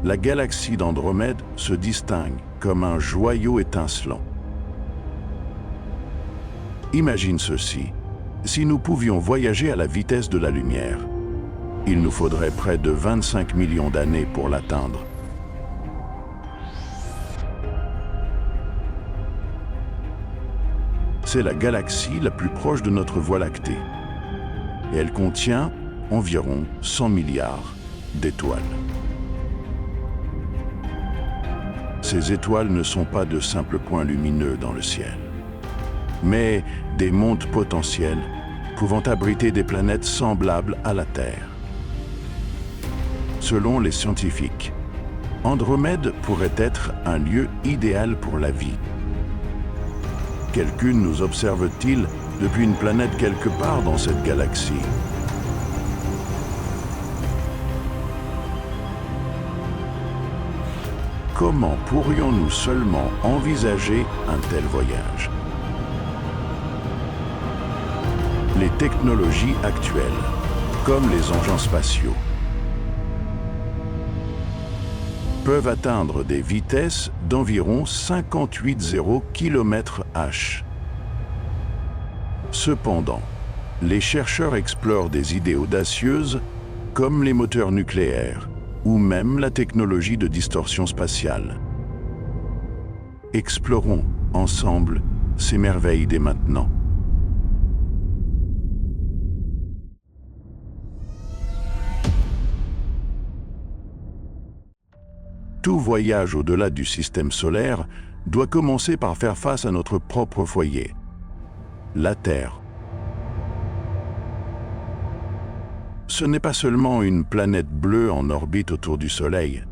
la galaxie d'Andromède se distingue comme un joyau étincelant. Imagine ceci, si nous pouvions voyager à la vitesse de la lumière, il nous faudrait près de 25 millions d'années pour l'atteindre. C'est la galaxie la plus proche de notre Voie lactée. Et elle contient environ 100 milliards d'étoiles. Ces étoiles ne sont pas de simples points lumineux dans le ciel, mais des mondes potentiels pouvant abriter des planètes semblables à la Terre. Selon les scientifiques, Andromède pourrait être un lieu idéal pour la vie. Quelqu'un nous observe-t-il depuis une planète quelque part dans cette galaxie? Comment pourrions-nous seulement envisager un tel voyage? Les technologies actuelles, comme les engins spatiaux, peuvent atteindre des vitesses d'environ 58,0 km/h. Cependant, les chercheurs explorent des idées audacieuses comme les moteurs nucléaires ou même la technologie de distorsion spatiale. Explorons ensemble ces merveilles dès maintenant. Tout voyage au-delà du système solaire doit commencer par faire face à notre propre foyer, la Terre. Ce n'est pas seulement une planète bleue en orbite autour du Soleil,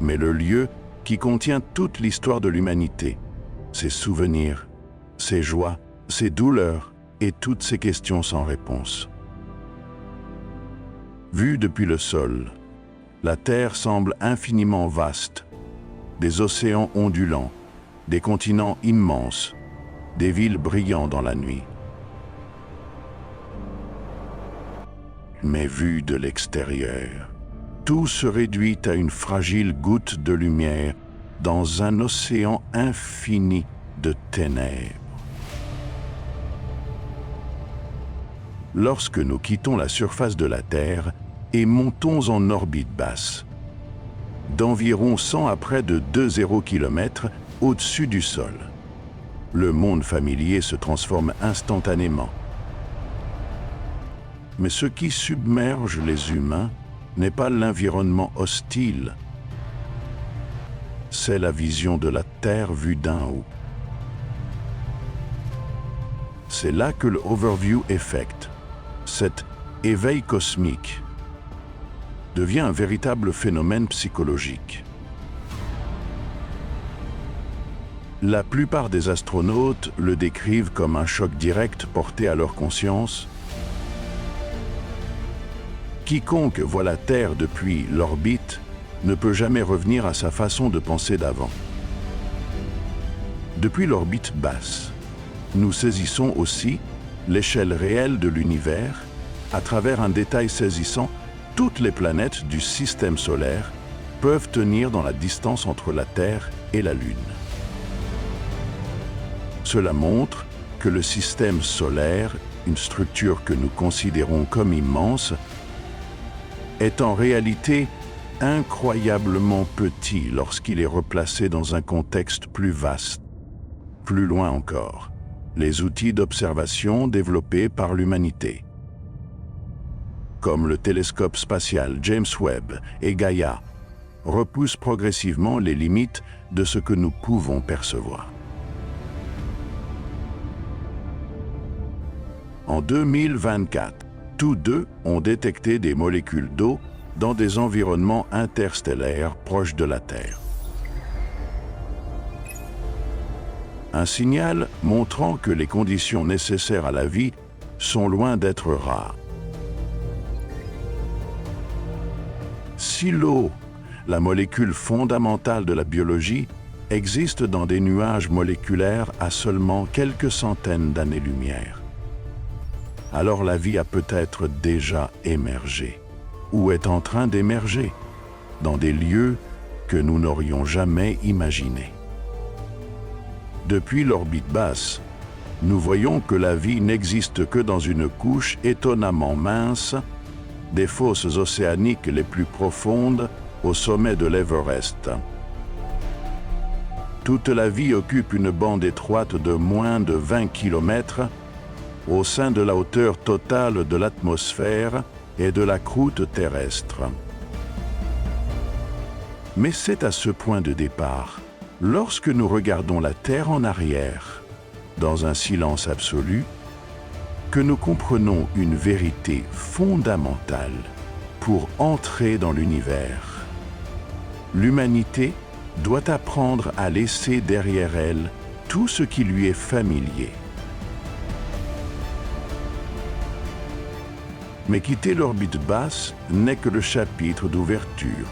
mais le lieu qui contient toute l'histoire de l'humanité, ses souvenirs, ses joies, ses douleurs et toutes ces questions sans réponse. Vue depuis le sol, la Terre semble infiniment vaste, des océans ondulants, des continents immenses, des villes brillant dans la nuit. Mais vu de l'extérieur, tout se réduit à une fragile goutte de lumière dans un océan infini de ténèbres. Lorsque nous quittons la surface de la Terre et montons en orbite basse, d'environ 100 à près de 2,0 km au-dessus du sol, le monde familier se transforme instantanément. Mais ce qui submerge les humains n'est pas l'environnement hostile, c'est la vision de la Terre vue d'en haut. C'est là que le Overview Effect, cet éveil cosmique, devient un véritable phénomène psychologique. La plupart des astronautes le décrivent comme un choc direct porté à leur conscience. Quiconque voit la Terre depuis l'orbite ne peut jamais revenir à sa façon de penser d'avant. Depuis l'orbite basse, nous saisissons aussi l'échelle réelle de l'univers à travers un détail saisissant. Toutes les planètes du système solaire peuvent tenir dans la distance entre la Terre et la Lune. Cela montre que le système solaire, une structure que nous considérons comme immense, est en réalité incroyablement petit lorsqu'il est replacé dans un contexte plus vaste. Plus loin encore, les outils d'observation développés par l'humanité, comme le télescope spatial James Webb et Gaia, repoussent progressivement les limites de ce que nous pouvons percevoir. En 2024, tous deux ont détecté des molécules d'eau dans des environnements interstellaires proches de la Terre. Un signal montrant que les conditions nécessaires à la vie sont loin d'être rares. Si l'eau, la molécule fondamentale de la biologie, existe dans des nuages moléculaires à seulement quelques centaines d'années-lumière, alors la vie a peut-être déjà émergé, ou est en train d'émerger. dans des lieux que nous n'aurions jamais imaginés. Depuis l'orbite basse, nous voyons que la vie n'existe que dans une couche étonnamment mince des fosses océaniques les plus profondes au sommet de l'Everest. Toute la vie occupe une bande étroite de moins de 20 km au sein de la hauteur totale de l'atmosphère et de la croûte terrestre. Mais c'est à ce point de départ, lorsque nous regardons la Terre en arrière, dans un silence absolu, que nous comprenons une vérité fondamentale pour entrer dans l'univers. L'humanité doit apprendre à laisser derrière elle tout ce qui lui est familier. Mais quitter l'orbite basse n'est que le chapitre d'ouverture.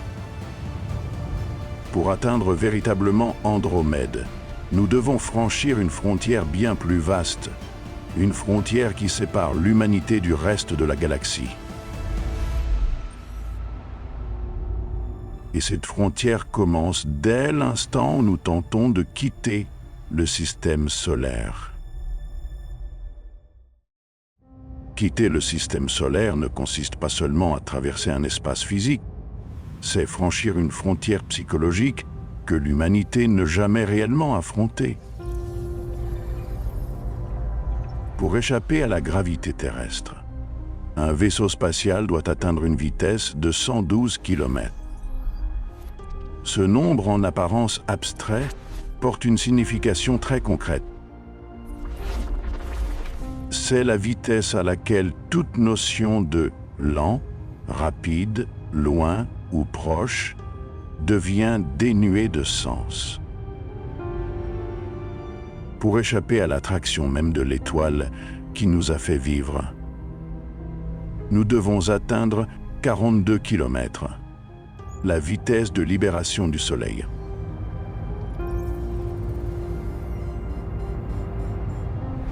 Pour atteindre véritablement Andromède, nous devons franchir une frontière bien plus vaste, une frontière qui sépare l'humanité du reste de la galaxie. Et cette frontière commence dès l'instant où nous tentons de quitter le système solaire. Quitter le système solaire ne consiste pas seulement à traverser un espace physique, c'est franchir une frontière psychologique que l'humanité n'a jamais réellement affrontée. Pour échapper à la gravité terrestre, un vaisseau spatial doit atteindre une vitesse de 112 km. Ce nombre en apparence abstrait porte une signification très concrète. C'est la vitesse à laquelle toute notion de lent, rapide, loin ou proche devient dénuée de sens. Pour échapper à l'attraction même de l'étoile qui nous a fait vivre, nous devons atteindre 42 km, la vitesse de libération du Soleil.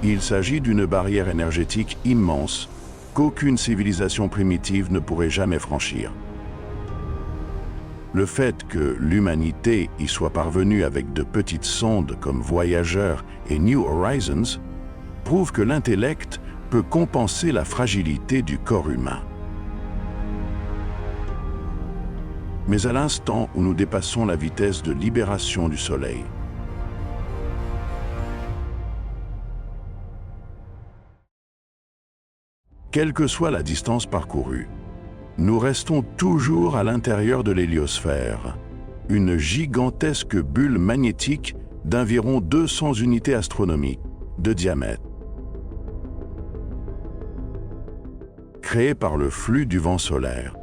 Il s'agit d'une barrière énergétique immense qu'aucune civilisation primitive ne pourrait jamais franchir. Le fait que l'humanité y soit parvenue avec de petites sondes comme Voyager et New Horizons prouve que l'intellect peut compenser la fragilité du corps humain. Mais à l'instant où nous dépassons la vitesse de libération du Soleil, quelle que soit la distance parcourue, nous restons toujours à l'intérieur de l'héliosphère, une gigantesque bulle magnétique d'environ 200 unités astronomiques de diamètre. Créée par le flux du vent solaire.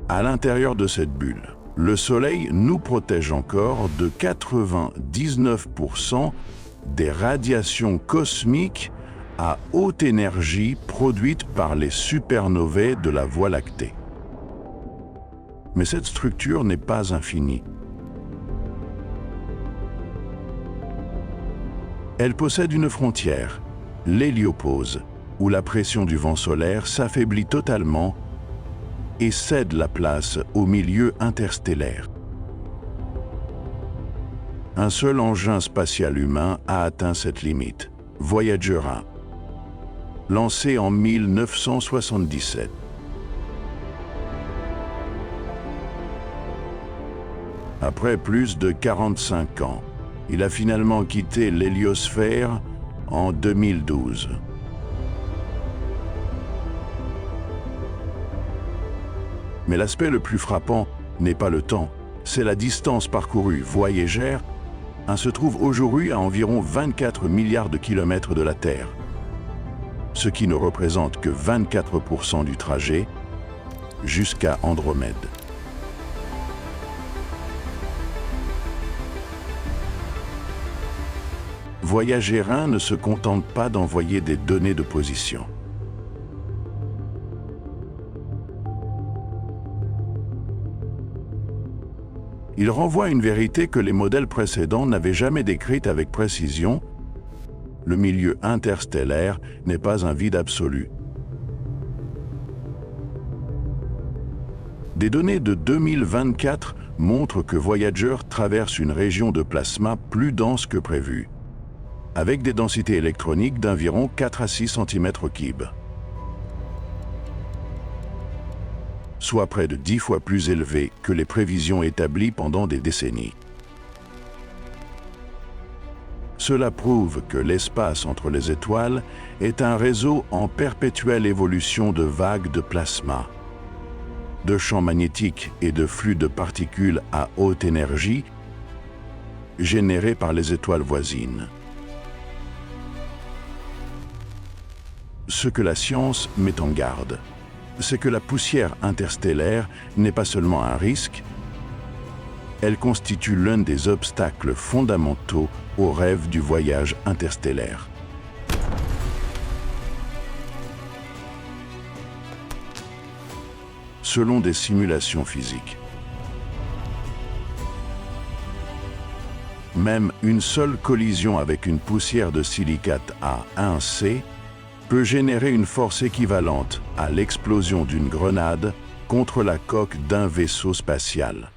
À l'intérieur de cette bulle, le Soleil nous protège encore de 99% des radiations cosmiques à haute énergie produites par les supernovae de la Voie lactée. Mais cette structure n'est pas infinie. Elle possède une frontière, l'héliopause, où la pression du vent solaire s'affaiblit totalement et cède la place au milieu interstellaire. Un seul engin spatial humain a atteint cette limite, Voyager 1, lancé en 1977. Après plus de 45 ans, il a finalement quitté l'héliosphère en 2012. Mais l'aspect le plus frappant n'est pas le temps, c'est la distance parcourue. Voyager 1 se trouve aujourd'hui à environ 24 milliards de kilomètres de la Terre, ce qui ne représente que 24% du trajet jusqu'à Andromède. Voyager 1 ne se contente pas d'envoyer des données de position. Il renvoie une vérité que les modèles précédents n'avaient jamais décrite avec précision. Le milieu interstellaire n'est pas un vide absolu. Des données de 2024 montrent que Voyager traverse une région de plasma plus dense que prévu, avec des densités électroniques d'environ 4 à 6 cm3, soit près de 10 fois plus élevées que les prévisions établies pendant des décennies. Cela prouve que l'espace entre les étoiles est un réseau en perpétuelle évolution de vagues de plasma, de champs magnétiques et de flux de particules à haute énergie générés par les étoiles voisines. Ce que la science met en garde, c'est que la poussière interstellaire n'est pas seulement un risque, elle constitue l'un des obstacles fondamentaux au rêve du voyage interstellaire. Selon des simulations physiques, même une seule collision avec une poussière de silicate à 1C peut générer une force équivalente à l'explosion d'une grenade contre la coque d'un vaisseau spatial.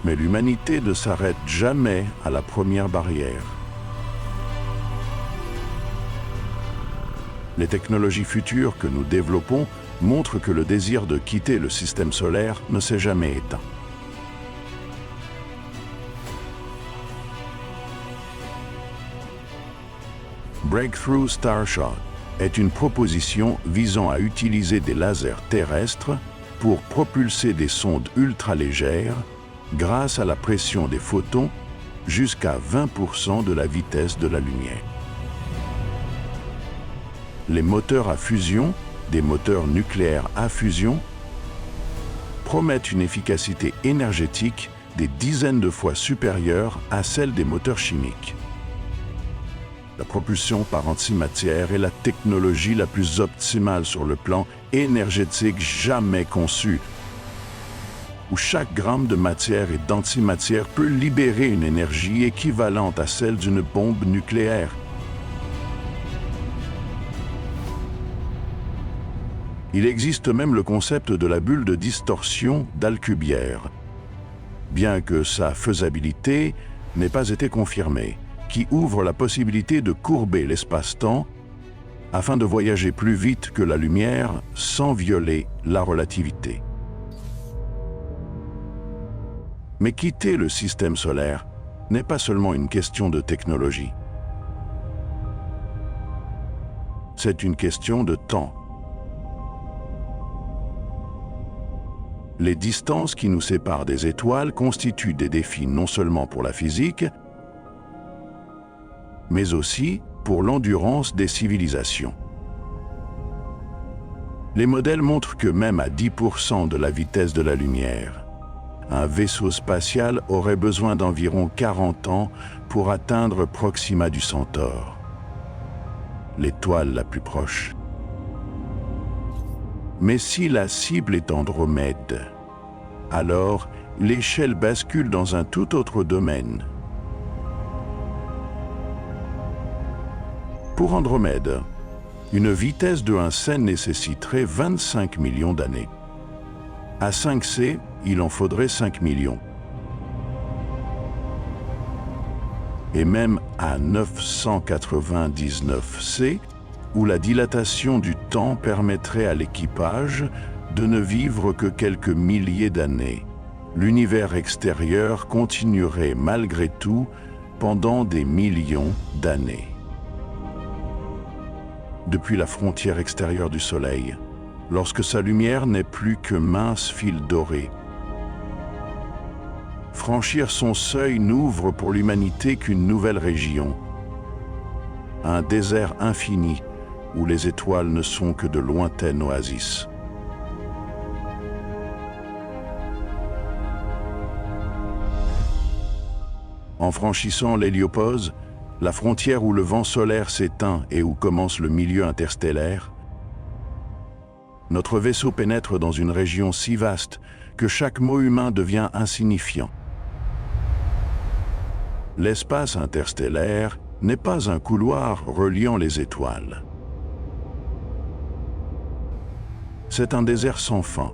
Mais l'humanité ne s'arrête jamais à la première barrière. Les technologies futures que nous développons montrent que le désir de quitter le système solaire ne s'est jamais éteint. Breakthrough Starshot est une proposition visant à utiliser des lasers terrestres pour propulser des sondes ultra-légères grâce à la pression des photons jusqu'à 20% de la vitesse de la lumière. Les moteurs à fusion, des moteurs nucléaires à fusion, promettent une efficacité énergétique des dizaines de fois supérieure à celle des moteurs chimiques. La propulsion par antimatière est la technologie la plus optimale sur le plan énergétique jamais conçue, où chaque gramme de matière et d'antimatière peut libérer une énergie équivalente à celle d'une bombe nucléaire. Il existe même le concept de la bulle de distorsion d'Alcubierre, bien que sa faisabilité n'ait pas été confirmée, qui ouvre la possibilité de courber l'espace-temps afin de voyager plus vite que la lumière sans violer la relativité. Mais quitter le système solaire n'est pas seulement une question de technologie. C'est une question de temps. Les distances qui nous séparent des étoiles constituent des défis non seulement pour la physique, mais aussi pour l'endurance des civilisations. Les modèles montrent que même à 10% de la vitesse de la lumière, un vaisseau spatial aurait besoin d'environ 40 ans pour atteindre Proxima du Centaure, l'étoile la plus proche. Mais si la cible est Andromède, alors l'échelle bascule dans un tout autre domaine. Pour Andromède, une vitesse de 1C nécessiterait 25 millions d'années. À 5C, il en faudrait 5 millions. Et même à 999C, où la dilatation du temps permettrait à l'équipage de ne vivre que quelques milliers d'années, l'univers extérieur continuerait malgré tout pendant des millions d'années. Depuis la frontière extérieure du Soleil, lorsque sa lumière n'est plus que mince fil doré, franchir son seuil n'ouvre pour l'humanité qu'une nouvelle région, un désert infini où les étoiles ne sont que de lointaines oasis. En franchissant l'héliopause, la frontière où le vent solaire s'éteint et où commence le milieu interstellaire, notre vaisseau pénètre dans une région si vaste que chaque mot humain devient insignifiant. L'espace interstellaire n'est pas un couloir reliant les étoiles. C'est un désert sans fin,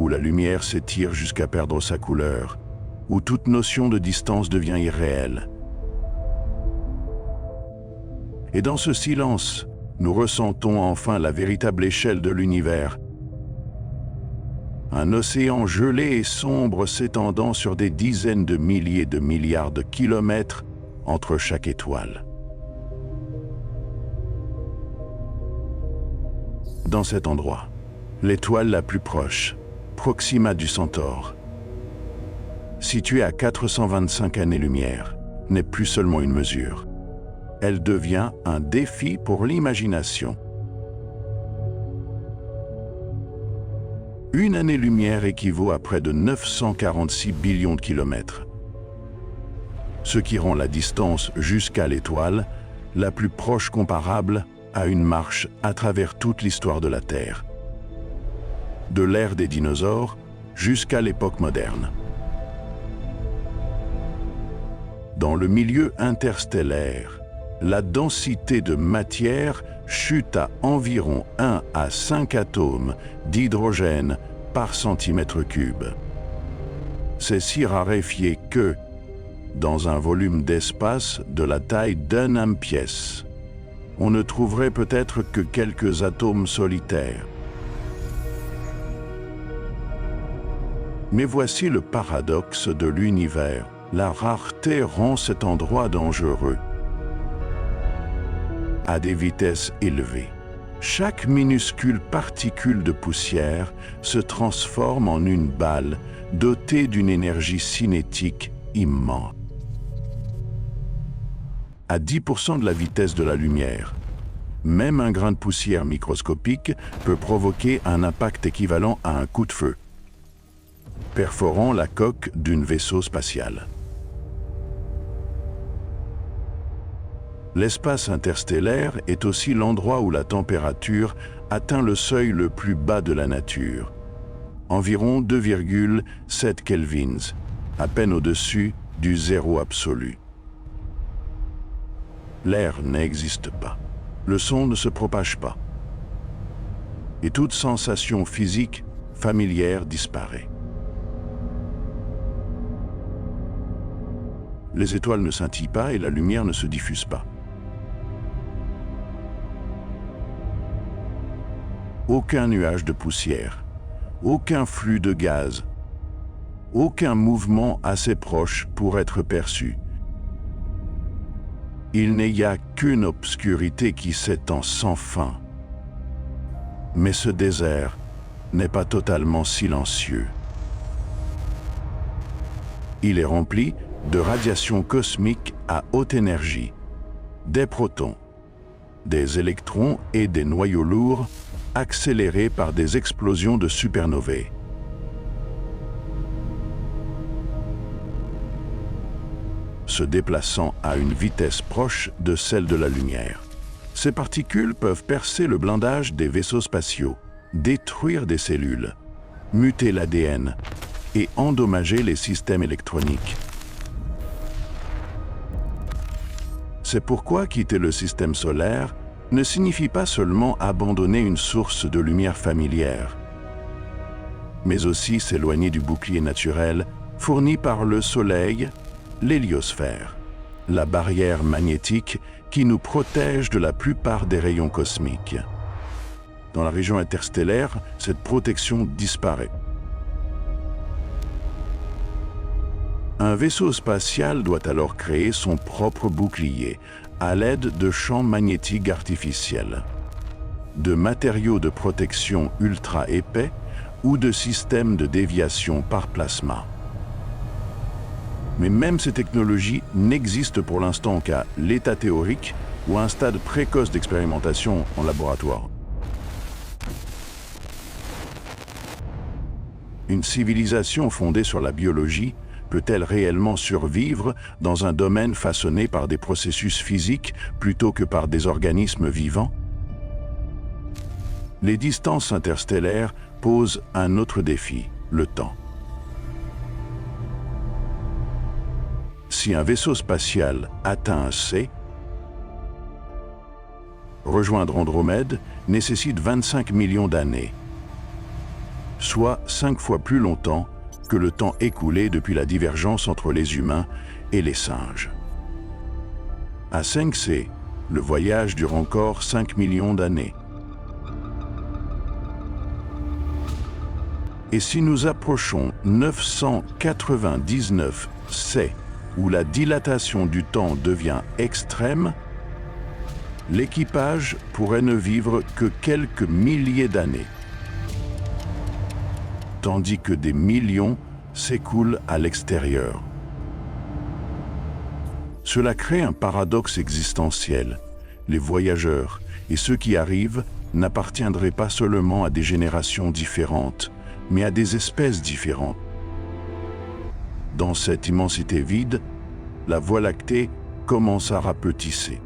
où la lumière s'étire jusqu'à perdre sa couleur, où toute notion de distance devient irréelle. Et dans ce silence, nous ressentons enfin la véritable échelle de l'univers. Un océan gelé et sombre s'étendant sur des dizaines de milliers de milliards de kilomètres entre chaque étoile. Dans cet endroit, l'étoile la plus proche, Proxima du Centaure, située à 425 années-lumière, n'est plus seulement une mesure. Elle devient un défi pour l'imagination. Une année-lumière équivaut à près de 946 billions de kilomètres, ce qui rend la distance jusqu'à l'étoile la plus proche comparable à une marche à travers toute l'histoire de la Terre, de l'ère des dinosaures jusqu'à l'époque moderne. Dans le milieu interstellaire, la densité de matière chute à environ 1 à 5 atomes d'hydrogène par centimètre cube. C'est si raréfié que, dans un volume d'espace de la taille d'un âme-pièce, on ne trouverait peut-être que quelques atomes solitaires. Mais voici le paradoxe de l'univers. La rareté rend cet endroit dangereux. À des vitesses élevées, chaque minuscule particule de poussière se transforme en une balle dotée d'une énergie cinétique immense. À 10% de la vitesse de la lumière, même un grain de poussière microscopique peut provoquer un impact équivalent à un coup de feu, perforant la coque d'un vaisseau spatial. L'espace interstellaire est aussi l'endroit où la température atteint le seuil le plus bas de la nature, environ 2,7 kelvins, à peine au-dessus du zéro absolu. L'air n'existe pas, le son ne se propage pas, et toute sensation physique familière disparaît. Les étoiles ne scintillent pas et la lumière ne se diffuse pas. Aucun nuage de poussière, aucun flux de gaz, aucun mouvement assez proche pour être perçu. Il n'y a qu'une obscurité qui s'étend sans fin. Mais ce désert n'est pas totalement silencieux. Il est rempli de radiation cosmique à haute énergie, des protons, des électrons et des noyaux lourds accélérés par des explosions de supernovae. Se déplaçant à une vitesse proche de celle de la lumière. Ces particules peuvent percer le blindage des vaisseaux spatiaux, détruire des cellules, muter l'ADN et endommager les systèmes électroniques. C'est pourquoi quitter le système solaire ne signifie pas seulement abandonner une source de lumière familière, mais aussi s'éloigner du bouclier naturel fourni par le Soleil, l'héliosphère, la barrière magnétique qui nous protège de la plupart des rayons cosmiques. Dans la région interstellaire, cette protection disparaît. Un vaisseau spatial doit alors créer son propre bouclier à l'aide de champs magnétiques artificiels, de matériaux de protection ultra épais ou de systèmes de déviation par plasma. Mais même ces technologies n'existent pour l'instant qu'à l'état théorique ou à un stade précoce d'expérimentation en laboratoire. Une civilisation fondée sur la biologie peut-elle réellement survivre dans un domaine façonné par des processus physiques plutôt que par des organismes vivants? Les distances interstellaires posent un autre défi, le temps. Si un vaisseau spatial atteint un C, rejoindre Andromède nécessite 25 millions d'années. soit 5 fois plus longtemps que le temps écoulé depuis la divergence entre les humains et les singes. À 5C, le voyage dure encore 5 millions d'années. Et si nous approchons 999C, où la dilatation du temps devient extrême, l'équipage pourrait ne vivre que quelques milliers d'années, tandis que des millions s'écoulent à l'extérieur. Cela crée un paradoxe existentiel. Les voyageurs et ceux qui arrivent n'appartiendraient pas seulement à des générations différentes, mais à des espèces différentes. Dans cette immensité vide, la Voie lactée commence à rapetisser.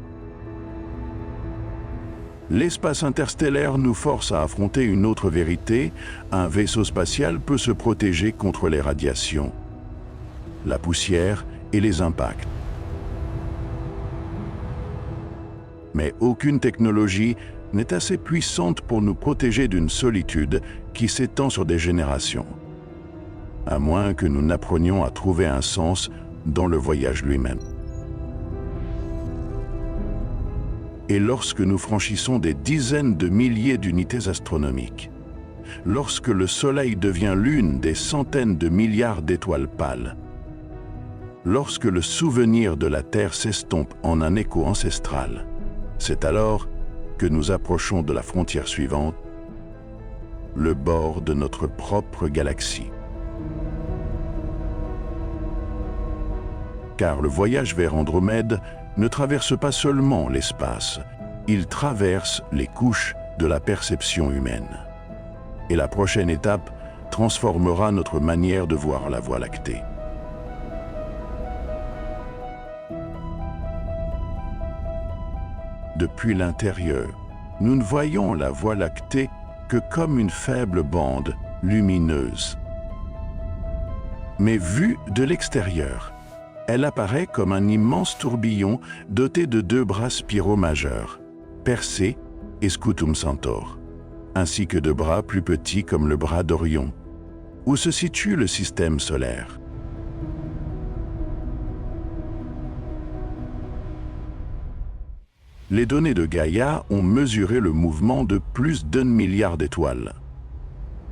L'espace interstellaire nous force à affronter une autre vérité. Un vaisseau spatial peut se protéger contre les radiations, la poussière et les impacts. Mais aucune technologie n'est assez puissante pour nous protéger d'une solitude qui s'étend sur des générations, à moins que nous n'apprenions à trouver un sens dans le voyage lui-même. Et lorsque nous franchissons des dizaines de milliers d'unités astronomiques, lorsque le Soleil devient l'une des centaines de milliards d'étoiles pâles, lorsque le souvenir de la Terre s'estompe en un écho ancestral, c'est alors que nous approchons de la frontière suivante, le bord de notre propre galaxie. Car le voyage vers Andromède ne traverse pas seulement l'espace, il traverse les couches de la perception humaine. Et la prochaine étape transformera notre manière de voir la Voie lactée. Depuis l'intérieur, nous ne voyons la Voie lactée que comme une faible bande lumineuse. Mais vue de l'extérieur, elle apparaît comme un immense tourbillon doté de 2 bras spiraux majeurs, Persée et Scutum Centaure, ainsi que de bras plus petits comme le bras d'Orion, où se situe le système solaire. Les données de Gaïa ont mesuré le mouvement de plus d'1 milliard d'étoiles,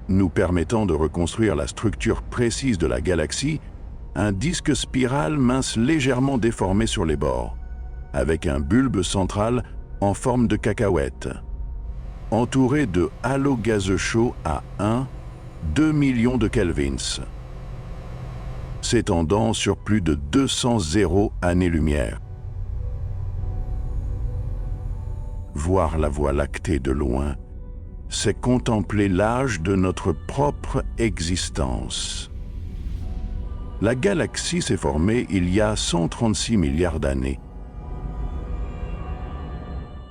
nous permettant de reconstruire la structure précise de la galaxie, un disque spiral mince légèrement déformé sur les bords, avec un bulbe central en forme de cacahuète, entouré de halos gazeux chauds à 2 millions de kelvins, s'étendant sur plus de 200 années-lumière. Voir la Voie lactée de loin, c'est contempler l'âge de notre propre existence. La galaxie s'est formée il y a 136 milliards d'années,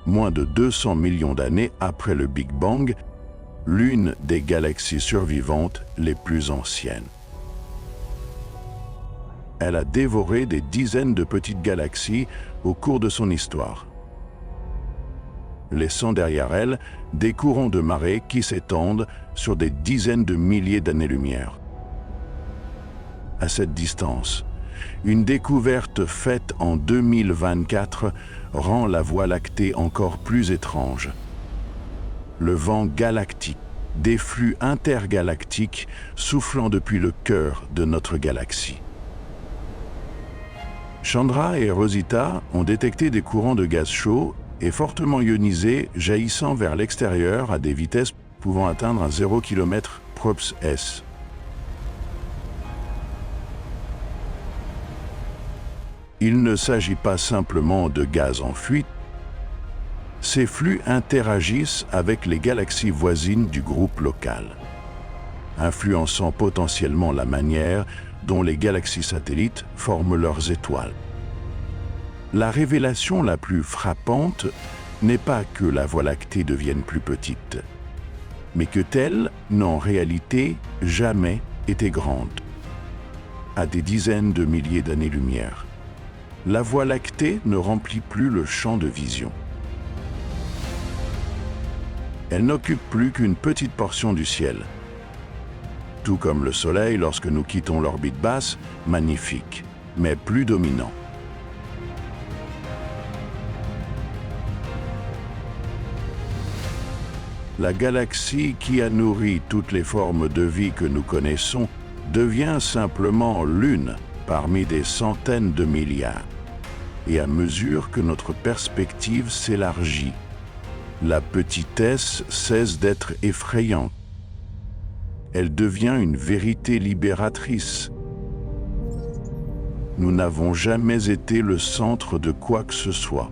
moins de 200 millions d'années après le Big Bang, l'une des galaxies survivantes les plus anciennes. Elle a dévoré des dizaines de petites galaxies au cours de son histoire, laissant derrière elle des courants de marée qui s'étendent sur des dizaines de milliers d'années-lumière. À cette distance, une découverte faite en 2024 rend la Voie lactée encore plus étrange. Le vent galactique, des flux intergalactiques soufflant depuis le cœur de notre galaxie. Chandra et Rosita ont détecté des courants de gaz chaud et fortement ionisés jaillissant vers l'extérieur à des vitesses pouvant atteindre un 0 km/s. Il ne s'agit pas simplement de gaz en fuite, ces flux interagissent avec les galaxies voisines du groupe local, influençant potentiellement la manière dont les galaxies satellites forment leurs étoiles. La révélation la plus frappante n'est pas que la Voie lactée devienne plus petite, mais que telle n'a en réalité jamais été grande. À des dizaines de milliers d'années-lumière, la Voie lactée ne remplit plus le champ de vision. Elle n'occupe plus qu'une petite portion du ciel, Tout comme le Soleil, lorsque nous quittons l'orbite basse, magnifique, mais plus dominant. La galaxie qui a nourri toutes les formes de vie que nous connaissons devient simplement l'une parmi des centaines de milliards. Et à mesure que notre perspective s'élargit, la petitesse cesse d'être effrayante. Elle devient une vérité libératrice. Nous n'avons jamais été le centre de quoi que ce soit.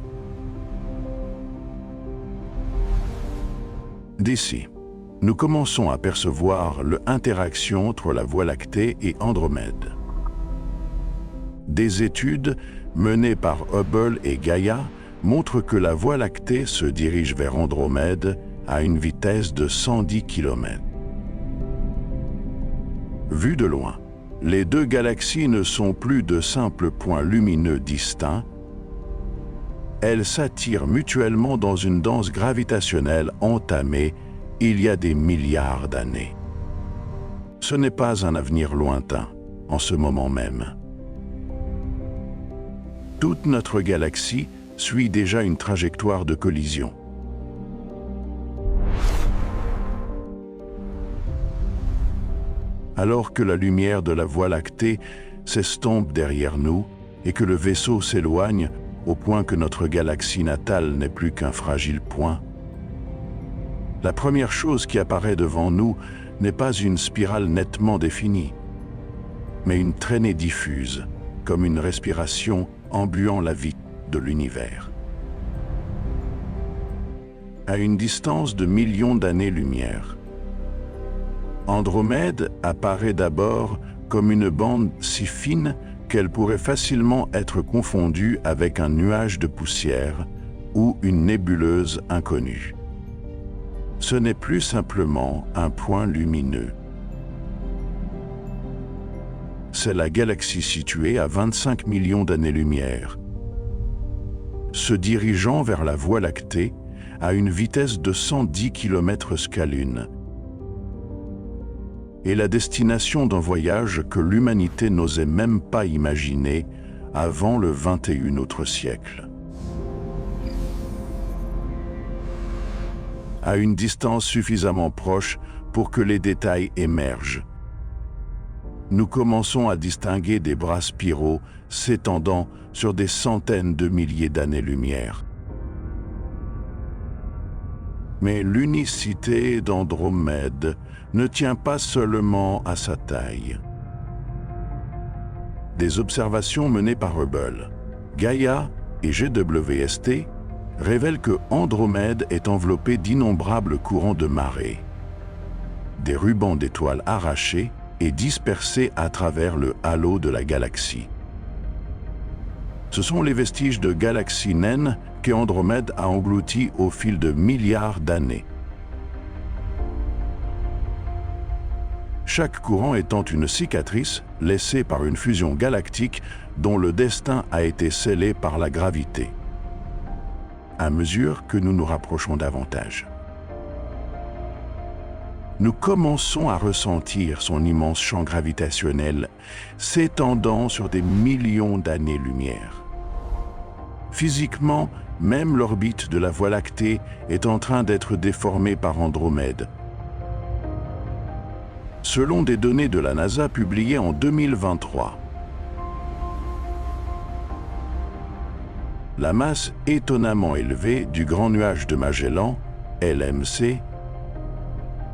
D'ici, nous commençons à percevoir l'interaction entre la Voie lactée et Andromède. Des études menées par Hubble et Gaia montrent que la Voie lactée se dirige vers Andromède à une vitesse de 110 km. Vues de loin, les deux galaxies ne sont plus de simples points lumineux distincts. Elles s'attirent mutuellement dans une danse gravitationnelle entamée il y a des milliards d'années. Ce n'est pas un avenir lointain, en ce moment même. Toute notre galaxie suit déjà une trajectoire de collision. Alors que la lumière de la Voie lactée s'estompe derrière nous et que le vaisseau s'éloigne au point que notre galaxie natale n'est plus qu'un fragile point, la première chose qui apparaît devant nous n'est pas une spirale nettement définie, mais une traînée diffuse, comme une respiration embuant la vie de l'univers. À une distance de millions d'années-lumière, Andromède apparaît d'abord comme une bande si fine qu'elle pourrait facilement être confondue avec un nuage de poussière ou une nébuleuse inconnue. Ce n'est plus simplement un point lumineux. C'est la galaxie située à 25 millions d'années-lumière, se dirigeant vers la Voie lactée à une vitesse de 110 km/s, et la destination d'un voyage que l'humanité n'osait même pas imaginer avant le XXIe autre siècle. À une distance suffisamment proche pour que les détails émergent, nous commençons à distinguer des bras spiraux s'étendant sur des centaines de milliers d'années-lumière. Mais l'unicité d'Andromède ne tient pas seulement à sa taille. Des observations menées par Hubble, Gaia et GWST révèlent que Andromède est enveloppé d'innombrables courants de marée, des rubans d'étoiles arrachés et dispersés à travers le halo de la galaxie. Ce sont les vestiges de galaxies naines qu'Andromède a engloutis au fil de milliards d'années. Chaque courant étant une cicatrice laissée par une fusion galactique dont le destin a été scellé par la gravité, à mesure que nous nous rapprochons davantage. Nous commençons à ressentir son immense champ gravitationnel s'étendant sur des millions d'années-lumière. Physiquement, même l'orbite de la Voie lactée est en train d'être déformée par Andromède. Selon des données de la NASA publiées en 2023, la masse étonnamment élevée du Grand Nuage de Magellan, LMC,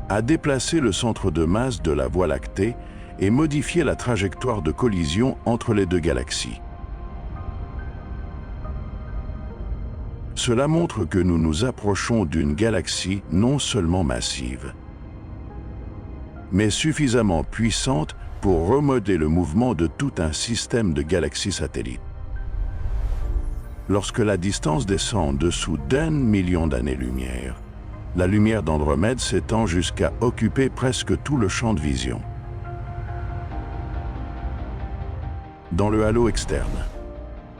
a déplacé le centre de masse de la Voie lactée et modifié la trajectoire de collision entre les deux galaxies. Cela montre que nous nous approchons d'une galaxie non seulement massive, mais suffisamment puissante pour remodeler le mouvement de tout un système de galaxies satellites. Lorsque la distance descend dessous d'1 million d'années-lumière, la lumière d'Andromède s'étend jusqu'à occuper presque tout le champ de vision. Dans le halo externe,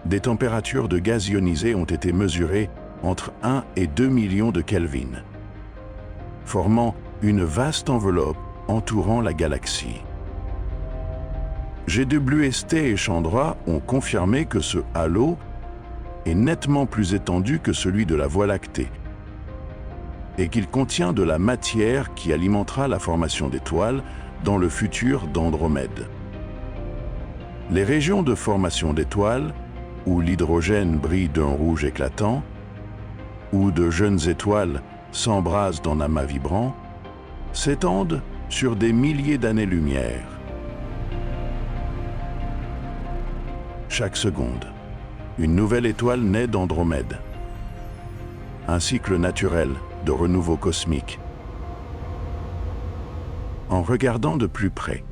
des températures de gaz ionisé ont été mesurées entre 1 et 2 millions de Kelvin, formant une vaste enveloppe entourant la galaxie. GWST et Chandra ont confirmé que ce halo est nettement plus étendu que celui de la Voie lactée et qu'il contient de la matière qui alimentera la formation d'étoiles dans le futur d'Andromède. Les régions de formation d'étoiles, où l'hydrogène brille d'un rouge éclatant, où de jeunes étoiles s'embrasent dans l'amas vibrant, s'étendent sur des milliers d'années-lumière. Chaque seconde, une nouvelle étoile naît d'Andromède. Un cycle naturel de renouveau cosmique. En regardant de plus près,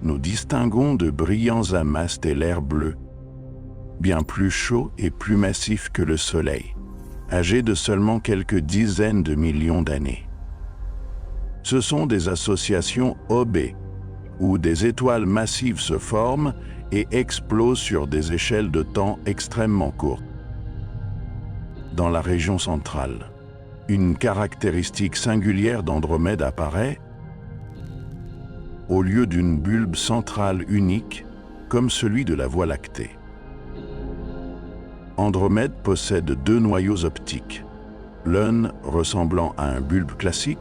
nous distinguons de brillants amas stellaires bleus, bien plus chauds et plus massifs que le Soleil, âgés de seulement quelques dizaines de millions d'années. Ce sont des associations OB, où des étoiles massives se forment et explosent sur des échelles de temps extrêmement courtes. Dans la région centrale, une caractéristique singulière d'Andromède apparaît au lieu d'une bulbe centrale unique, comme celui de la Voie lactée. Andromède possède deux noyaux optiques, l'un ressemblant à un bulbe classique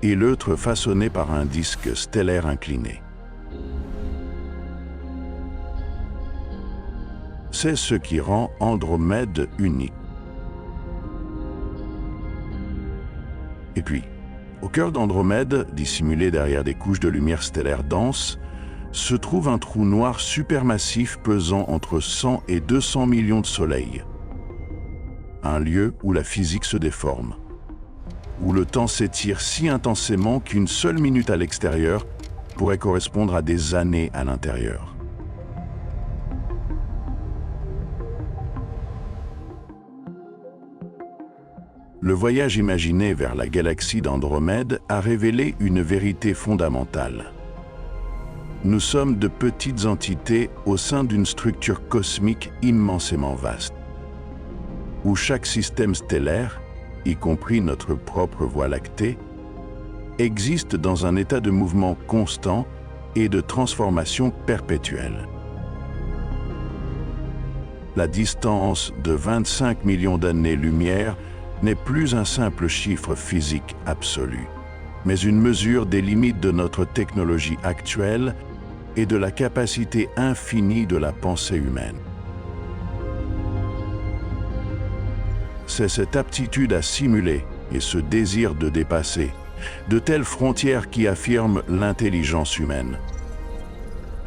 et l'autre façonné par un disque stellaire incliné. C'est ce qui rend Andromède unique. Et puis, au cœur d'Andromède, dissimulé derrière des couches de lumière stellaire dense, se trouve un trou noir supermassif pesant entre 100 et 200 millions de soleils. Un lieu où la physique se déforme, où le temps s'étire si intensément qu'une seule minute à l'extérieur pourrait correspondre à des années à l'intérieur. Le voyage imaginé vers la galaxie d'Andromède a révélé une vérité fondamentale. Nous sommes de petites entités au sein d'une structure cosmique immensément vaste, où chaque système stellaire, y compris notre propre Voie lactée, existe dans un état de mouvement constant et de transformation perpétuelle. La distance de 25 millions d'années-lumière n'est plus un simple chiffre physique absolu, mais une mesure des limites de notre technologie actuelle et de la capacité infinie de la pensée humaine. C'est cette aptitude à simuler et ce désir de dépasser de telles frontières qui affirment l'intelligence humaine.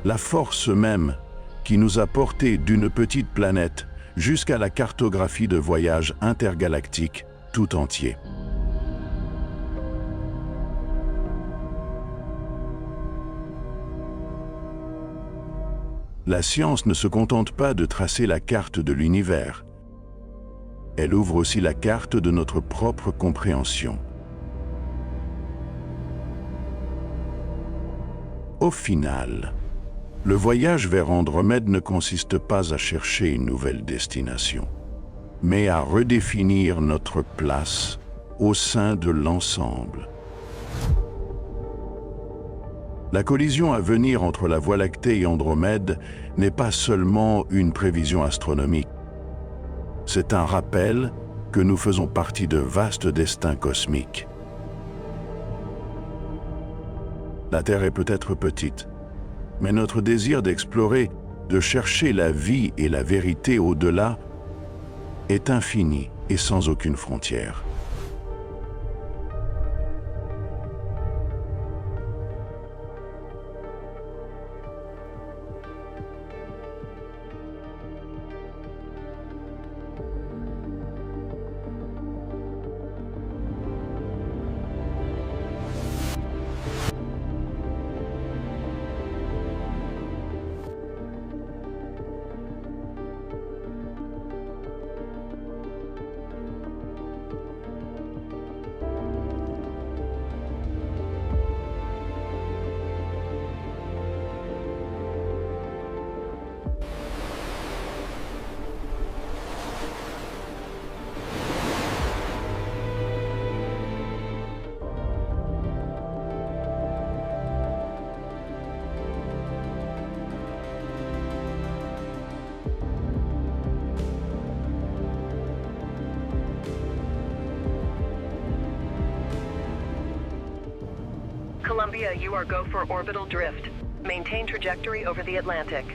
La force même qui nous a portés d'une petite planète jusqu'à la cartographie de voyages intergalactiques tout entiers. La science ne se contente pas de tracer la carte de l'univers. Elle ouvre aussi la carte de notre propre compréhension. Au final, le voyage vers Andromède ne consiste pas à chercher une nouvelle destination, mais à redéfinir notre place au sein de l'ensemble. La collision à venir entre la Voie lactée et Andromède n'est pas seulement une prévision astronomique. C'est un rappel que nous faisons partie de vastes destins cosmiques. La Terre est peut-être petite, mais notre désir d'explorer, de chercher la vie et la vérité au-delà, est infini et sans aucune frontière. Columbia, you are go for orbital drift. Maintain trajectory over the Atlantic.